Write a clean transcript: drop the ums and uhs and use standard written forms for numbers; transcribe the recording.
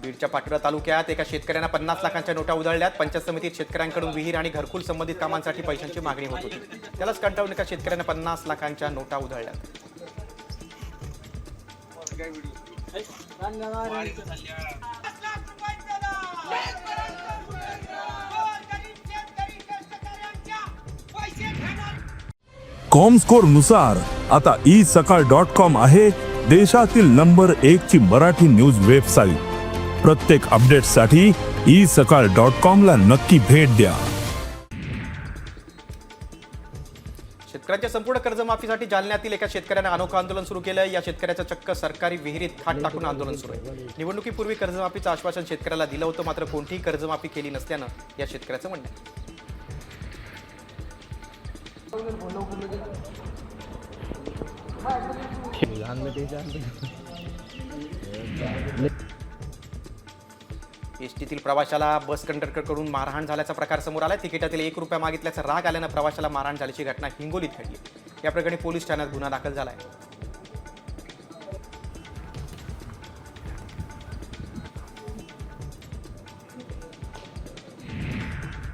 बीडच्या पाटोदा तालुक्यात एका शेतकऱ्यांना 50 लाखांच्या नोटा उधळल्यात। पंचायत समितीत शेतकऱ्यांकडून विहीर आणि घरकुल संबंधित कामांसाठी पैशांची मागणी होत होती, त्यालाच कंटाळून एका शेतकऱ्याने 50 लाखांच्या नोटा उधळल्यात। कॉमस्कोर नुसार आता isakal.com आहे देशातील नंबर 1 ची मराठी न्यूज वेबसाईट। प्रत्येक अपडेटसाठी isakal.com ला नक्की भेट द्या। शेतकऱ्यांच्या संपूर्ण कर्जमाफीसाठी जालन्यातील एका शेतकऱ्याने अनोखं आंदोलन सुरू केलं। या शेतकऱ्याचं चक्क सरकारी विहिरीत खाट टाकून आंदोलन सुरू आहे। निवडणुकीपूर्वी कर्जमाफीचं आश्वासन शेतकऱ्याला दिलं होतं, मात्र कोणतीही कर्जमाफी केली नसल्यानं या शेतकऱ्याचं म्हणणं आहे। एसटीतील प्रवाशाला बस कंडक्टरकडून मारहाण झाल्याचा प्रकार समोर आला। तिकिटातील 1 रुपया मागितल्याचा राग आल्यानं प्रवाशाला मारहाण झाल्याची घटना हिंगोलीत घडली। या प्रकरणी पोलीस ठाण्यात गुन्हा दाखल झाला आहे।